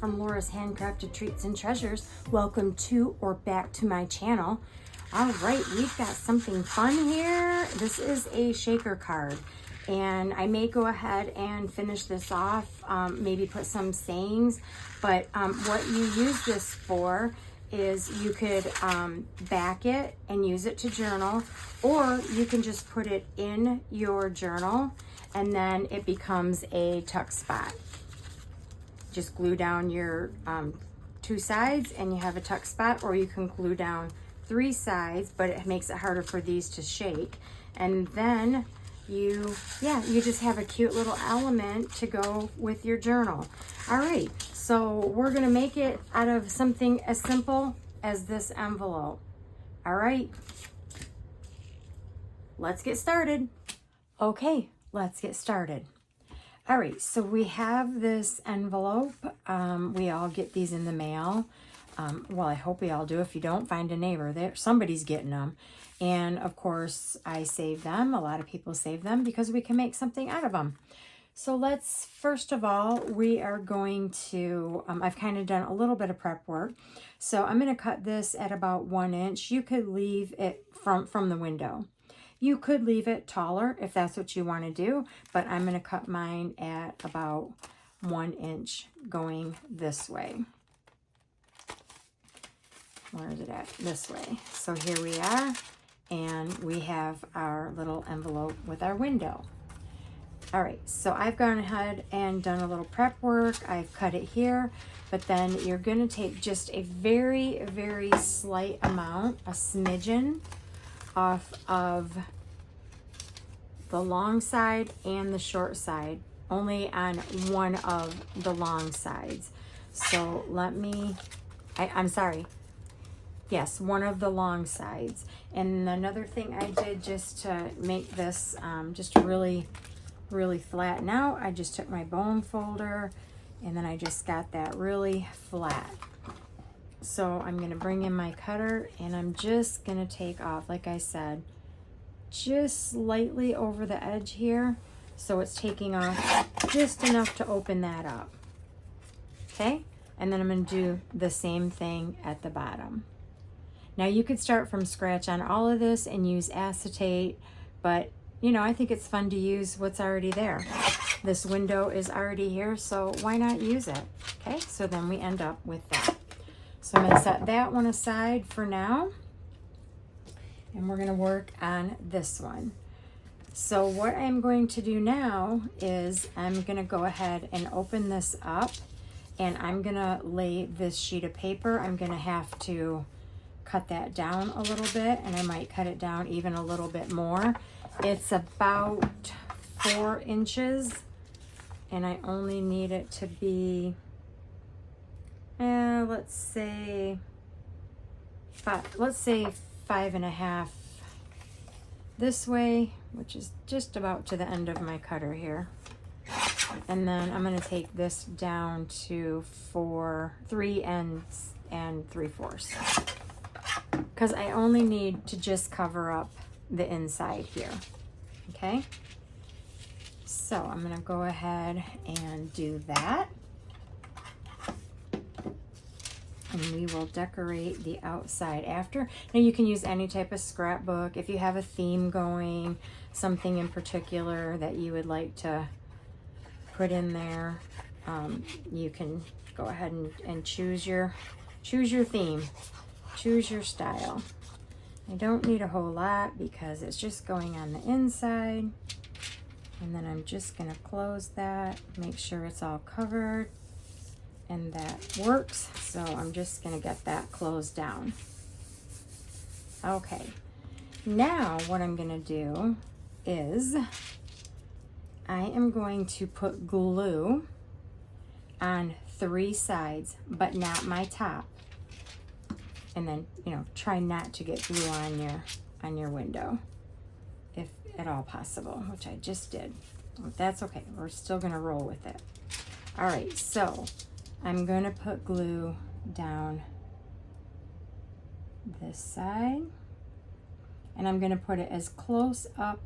from Laura's Handcrafted Treats and Treasures. Welcome to or back to my channel. All right, we've got something fun here. This is a shaker card, and I may go ahead and finish this off, maybe put some sayings, but what you use this for is you could back it and use it to journal, or you can just put it in your journal and then it becomes a tuck spot. Just glue down your 2 sides and you have a tuck spot, or you can glue down 3 sides, but it makes it harder for these to shake. And then you just have a cute little element to go with your journal. All right, so we're gonna make it out of something as simple as this envelope. All right, let's get started. Okay, let's get started. All right, so we have this envelope. We all get these in the mail. Well, I hope we all do. If you don't, find a neighbor. Somebody's getting them. And of course, I save them. A lot of people save them because we can make something out of them. So let's, first of all, we are going to, I've kind of done a little bit of prep work. So I'm going to cut this at about 1 inch. You could leave it from the window. You could leave it taller if that's what you want to do, but I'm going to cut mine at about 1 inch going this way. Where is it at? This way. So here we are, and we have our little envelope with our window. All right, so I've gone ahead and done a little prep work. I've cut it here, but then you're going to take just a very, very slight amount, a smidgen, off of the long side and the short side, only on one of the long sides. So let me, I'm sorry. Yes, one of the long sides. And another thing I did just to make this just really flatten out, I just took my bone folder and then I just got that really flat. So I'm going to bring in my cutter and I'm just going to take off, like I said, just slightly over the edge here. So it's taking off just enough to open that up. Okay? And then I'm going to do the same thing at the bottom. Now you could start from scratch on all of this and use acetate, but you know, I think it's fun to use what's already there. This window is already here, so why not use it? Okay, so then we end up with that. So I'm going to set that one aside for now, and we're going to work on this one. So what I'm going to do now is I'm going to go ahead and open this up, and I'm going to lay this sheet of paper. I'm going to have to cut that down a little bit, and I might cut it down even a little bit more. It's about 4 inches, and I only need it to be, let's say 5.5 this way, which is just about to the end of my cutter here. And then I'm going to take this down to 3 3/4. Because I only need to just cover up the inside here. Okay? So I'm going to go ahead and do that. And we will decorate the outside after. Now you can use any type of scrapbook. If you have a theme going, something in particular that you would like to put in there, you can go ahead and choose your theme. Choose your style. I don't need a whole lot because it's just going on the inside. And then I'm just going to close that, make sure it's all covered, and that works. So I'm just going to get that closed down. Okay, now what I'm going to do is I am going to put glue on 3 sides, but not my top. And then, you know, try not to get glue on your window, if at all possible, which I just did. But that's okay. We're still going to roll with it. All right, so I'm going to put glue down this side, and I'm going to put it as close up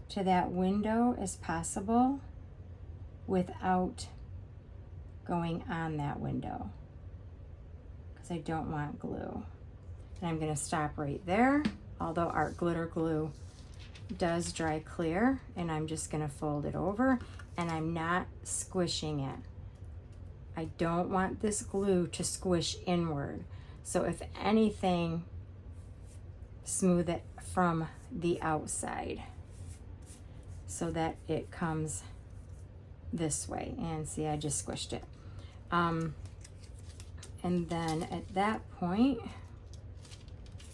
to that window as possible without going on that window because I don't want glue. And I'm going to stop right there, although art glitter glue does dry clear, and I'm just going to fold it over, and I'm not squishing it. I don't want this glue to squish inward. So if anything, smooth it from the outside so that it comes this way. And see, I just squished it. And then at that point,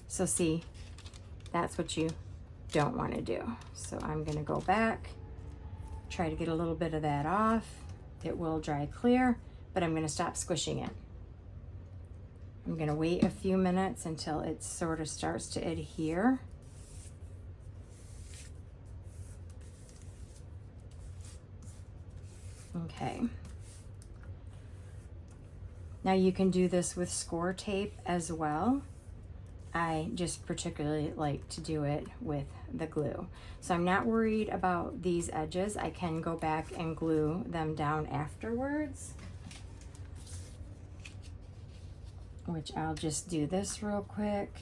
so see, that's what you don't want to do. So I'm going to go back, try to get a little bit of that off. It will dry clear, but I'm going to stop squishing it. I'm going to wait a few minutes until it sort of starts to adhere. Okay. Now you can do this with score tape as well. I just particularly like to do it with the glue. So I'm not worried about these edges. I can go back and glue them down afterwards, which I'll just do this real quick.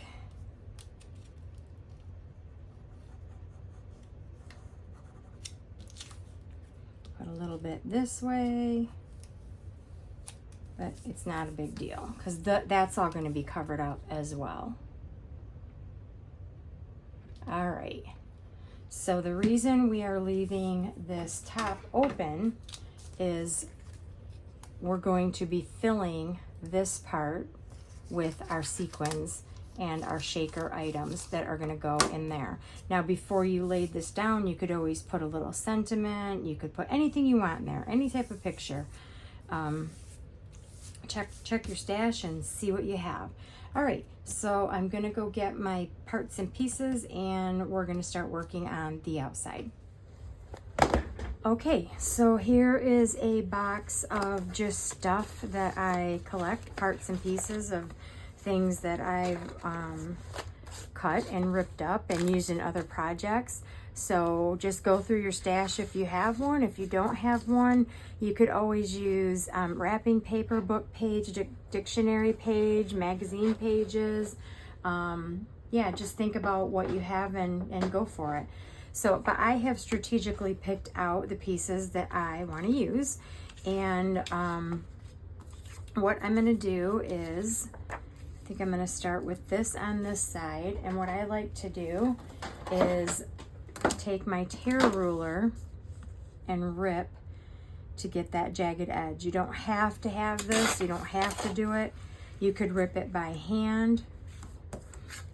Put a little bit this way, but it's not a big deal because that's all going to be covered up as well. All right, so the reason we are leaving this top open is we're going to be filling this part with our sequins and our shaker items that are going to go in there. Now, before you laid this down, you could always put a little sentiment. You could put anything you want in there, any type of picture. Check your stash and see what you have. All right, so I'm going to go get my parts and pieces, and we're going to start working on the outside. Okay, so here is a box of just stuff that I collect, parts and pieces of things that I've cut and ripped up and used in other projects. So just go through your stash if you have one. If you don't have one, you could always use wrapping paper, book page, dictionary page, magazine pages. Yeah, just think about what you have and go for it. So, but I have strategically picked out the pieces that I want to use. And what I'm going to do is, I think I'm going to start with this on this side. And what I like to do is take my tear ruler and rip to get that jagged edge. You don't have to have this. You don't have to do it. You could rip it by hand.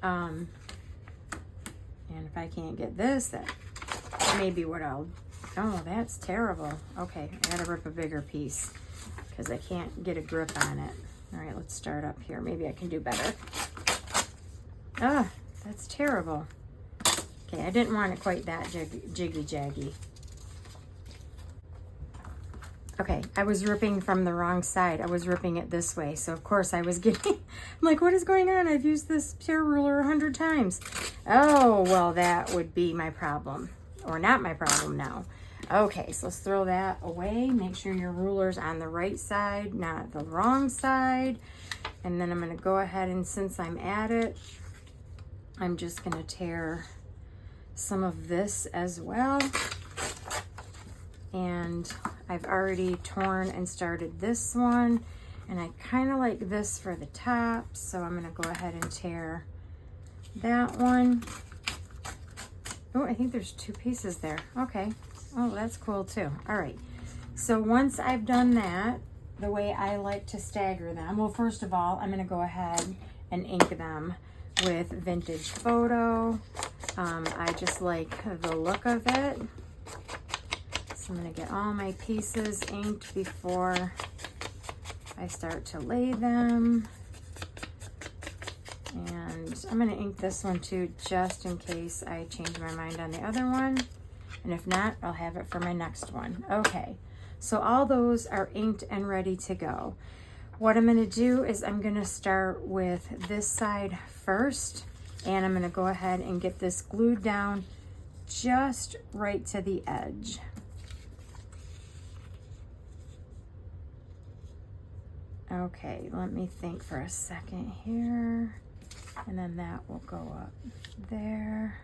And if I can't get this, that may be what I'll, oh, that's terrible. Okay, I gotta rip a bigger piece because I can't get a grip on it. All right, let's start up here. Maybe I can do better. Ah, that's terrible. Okay, I didn't want it quite that jiggy-jaggy. Okay, I was ripping from the wrong side. I was ripping it this way. So of course I was getting, I'm like, what is going on? I've used this tear ruler 100 times. Oh, well, that would be my problem, or not my problem now. Okay, so let's throw that away. Make sure your ruler's on the right side, not the wrong side. And then I'm gonna go ahead, and since I'm at it, I'm just gonna tear some of this as well. And I've already torn and started this one, and I kind of like this for the top, so I'm gonna go ahead and tear that one. Oh, I think there's two pieces there. Okay. Oh, that's cool too. All right. So once I've done that, the way I like to stagger them, well, first of all, I'm gonna go ahead and ink them with Vintage Photo. I just like the look of it. So I'm gonna get all my pieces inked before I start to lay them. And I'm gonna ink this one too, just in case I change my mind on the other one. And if not, I'll have it for my next one. Okay, so all those are inked and ready to go. What I'm gonna do is I'm gonna start with this side first, and I'm gonna go ahead and get this glued down just right to the edge. Okay, let me think for a second here. And then that will go up there.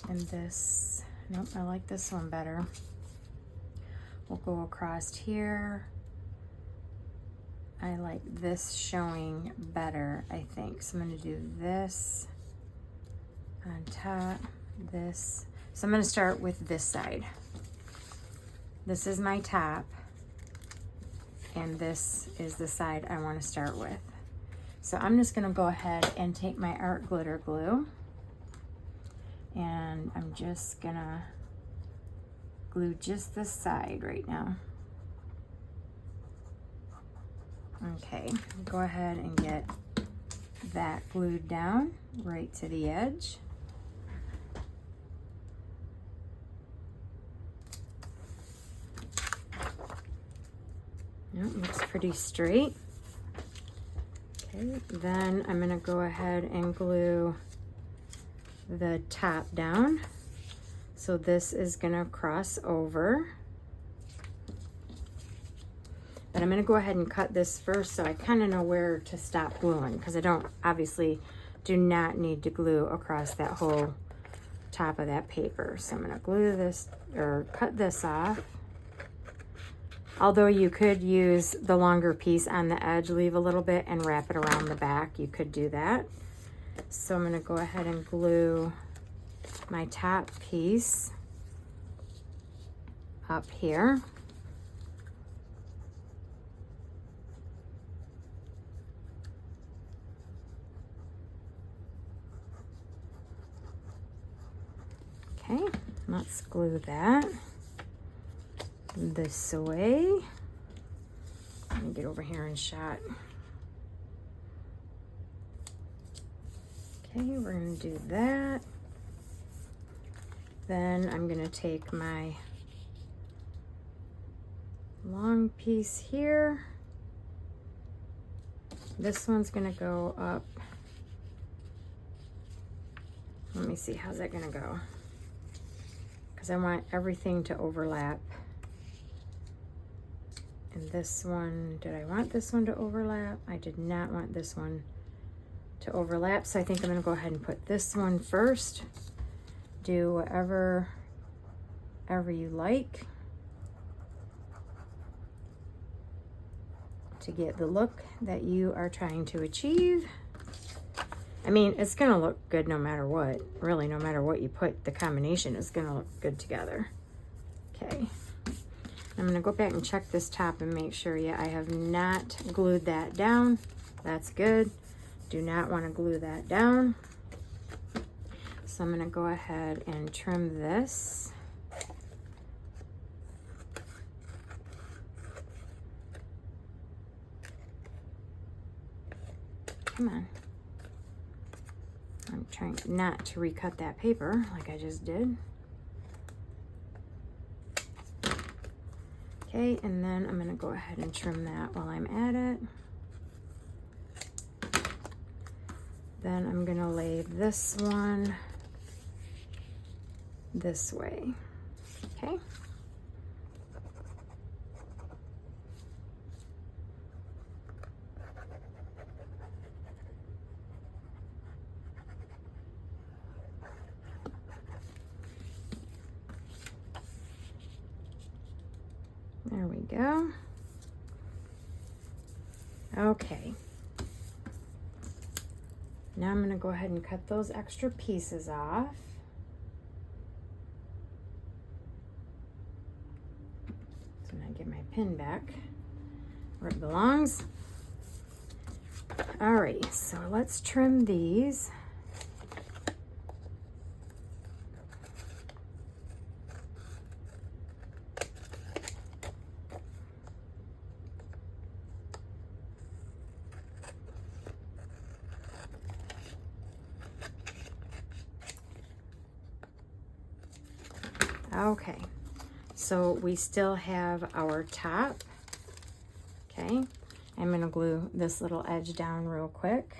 And this, nope, I like this one better. We'll go across here. I like this showing better, I think. So I'm gonna do this on top, this. So I'm gonna start with this side. This is my top, and this is the side I wanna start with. So I'm just gonna go ahead and take my art glitter glue, and I'm just gonna glue just this side right now. Okay, go ahead and get that glued down right to the edge. Yep, looks pretty straight. Okay, then I'm gonna go ahead and glue the top down. So this is gonna cross over. But I'm gonna go ahead and cut this first so I kind of know where to stop gluing, because I don't, obviously do not need to glue across that whole top of that paper. So I'm gonna glue this, or cut this off. Although you could use the longer piece on the edge, leave a little bit and wrap it around the back. You could do that. So I'm gonna go ahead and glue my top piece up here. Okay, let's glue that this way. Let me get over here and shot. Okay, we're gonna do that. Then I'm gonna take my long piece here. This one's gonna go up. Let me see, how's that gonna go? Because I want everything to overlap. And this one, did I want this one to overlap? I did not want this one to overlap, so I think I'm gonna go ahead and put this one first. Do whatever you like to get the look that you are trying to achieve. I mean, it's gonna look good no matter what. Really, no matter what you put, the combination is gonna look good together. Okay. I'm gonna go back and check this top and make sure, yeah, I have not glued that down. That's good. Do not wanna glue that down. So I'm gonna go ahead and trim this. Come on. I'm trying not to recut that paper like I just did. Okay, and then I'm gonna go ahead and trim that while I'm at it. Then I'm gonna lay this one this way, okay? There we go. Okay. Now I'm gonna go ahead and cut those extra pieces off. So I'm gonna get my pin back where it belongs. Alrighty, so let's trim these. Okay, so we still have our top. Okay, I'm gonna glue this little edge down real quick.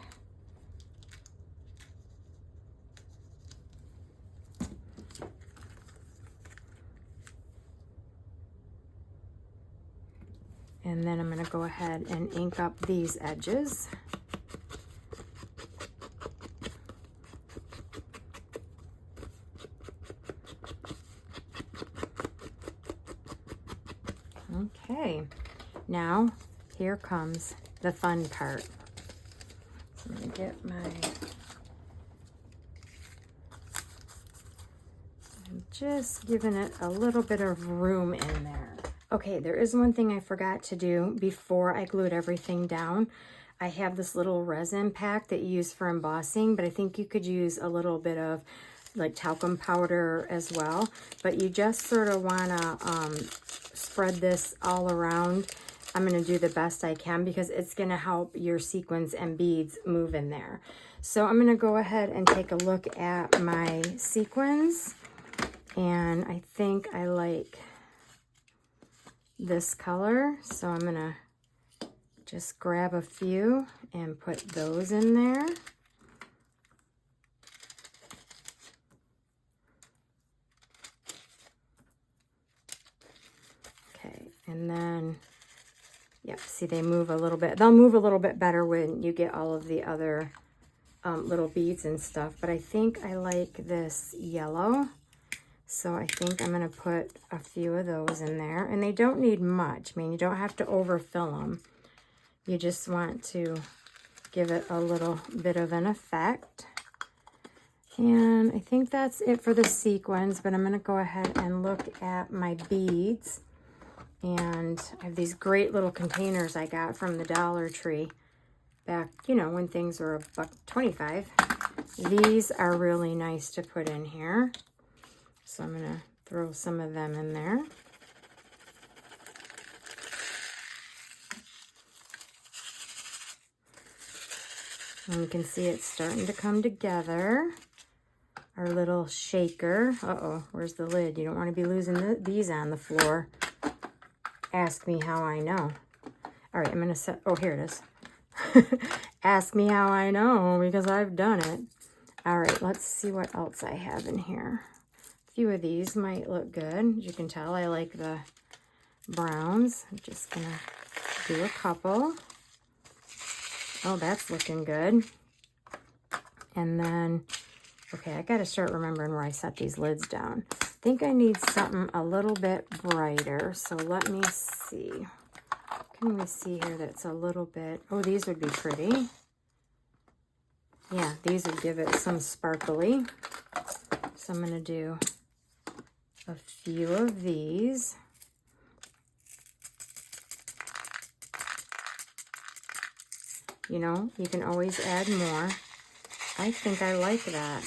And then I'm going to go ahead and ink up these edges. Okay, now here comes the fun part. So I'm going to get I'm just giving it a little bit of room in there. Okay, there is one thing I forgot to do before I glued everything down. I have this little resin pack that you use for embossing, but I think you could use a little bit of like talcum powder as well. But you just sort of want to spread this all around. I'm going to do the best I can because it's going to help your sequins and beads move in there. So I'm going to go ahead and take a look at my sequins. And I think I like this color. So I'm going to just grab a few and put those in there. Okay, and then, yep, see they move a little bit. They'll move a little bit better when you get all of the other little beads and stuff. But I think I like this yellow. So I think I'm going to put a few of those in there. And they don't need much. I mean, you don't have to overfill them. You just want to give it a little bit of an effect. And I think that's it for the sequins. But I'm going to go ahead and look at my beads. And I have these great little containers I got from the Dollar Tree back, you know, when things were $1.25. These are really nice to put in here. So I'm going to throw some of them in there. And you can see it's starting to come together. Our little shaker. Uh-oh, where's the lid? You don't want to be losing these on the floor. Ask me how I know. All right, I'm going to set, oh, here it is. Ask me how I know because I've done it. All right, let's see what else I have in here. A few of these might look good. As you can tell, I like the browns. I'm just going to do a couple. Oh, that's looking good. And then, okay, I got to start remembering where I set these lids down. I think I need something a little bit brighter. So let me see. Can we see here that's a little bit, oh, these would be pretty. Yeah, these would give it some sparkly. So I'm going to do a few of these. You know, you can always add more. I think I like that.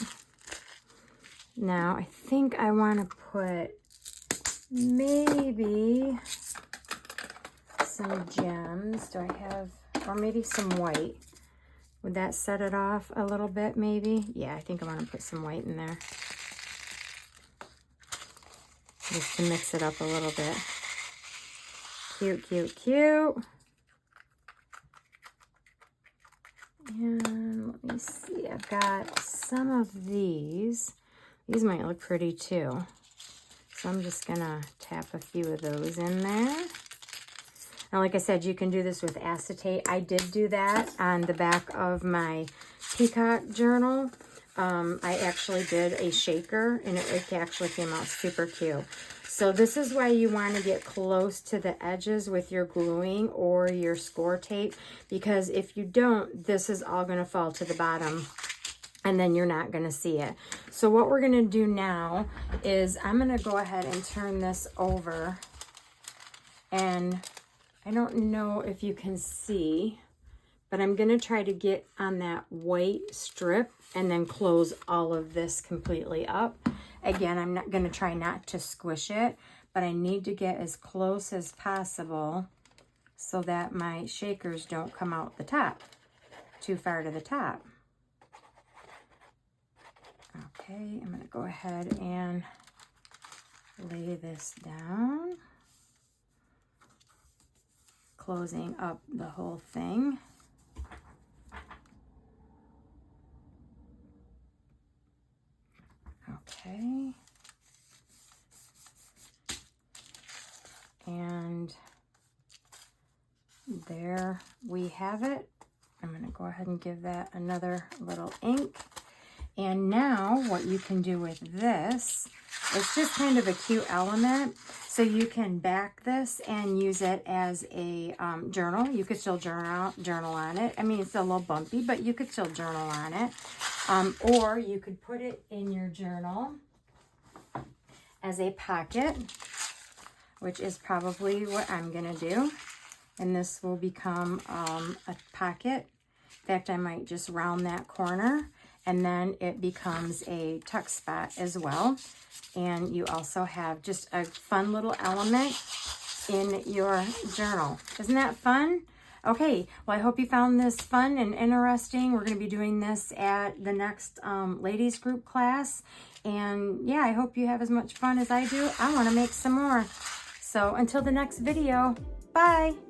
Now, I think I want to put maybe some gems. Do I have, or maybe some white. Would that set it off a little bit, maybe? Yeah, I think I want to put some white in there. Just to mix it up a little bit. Cute, cute, cute. And let me see, I've got some of these. These might look pretty too. So I'm just gonna tap a few of those in there. Now, like I said, you can do this with acetate. I did do that on the back of my peacock journal. I actually did a shaker, and it actually came out super cute. So this is why you want to get close to the edges with your gluing or your score tape, because if you don't, this is all going to fall to the bottom, and then you're not going to see it. So what we're going to do now is I'm going to go ahead and turn this over, and I don't know if you can see, but I'm going to try to get on that white strip and then close all of this completely up. Again, I'm not going to try not to squish it, but I need to get as close as possible so that my shakers don't come out the top, too far to the top. Okay, I'm going to go ahead and lay this down, closing up the whole thing. Okay. And we have it. I'm going to go ahead and give that another little ink. And now what you can do with this, it's just kind of a cute element. So you can back this and use it as a journal. You could still journal on it. I mean, it's a little bumpy, but you could still journal on it. Or you could put it in your journal as a pocket, which is probably what I'm going to do. And this will become a pocket. In fact, I might just round that corner, and then it becomes a tuck spot as well. And you also have just a fun little element in your journal. Isn't that fun? Okay, well, I hope you found this fun and interesting. We're going to be doing this at the next ladies group class. And yeah, I hope you have as much fun as I do. I want to make some more. So until the next video, bye.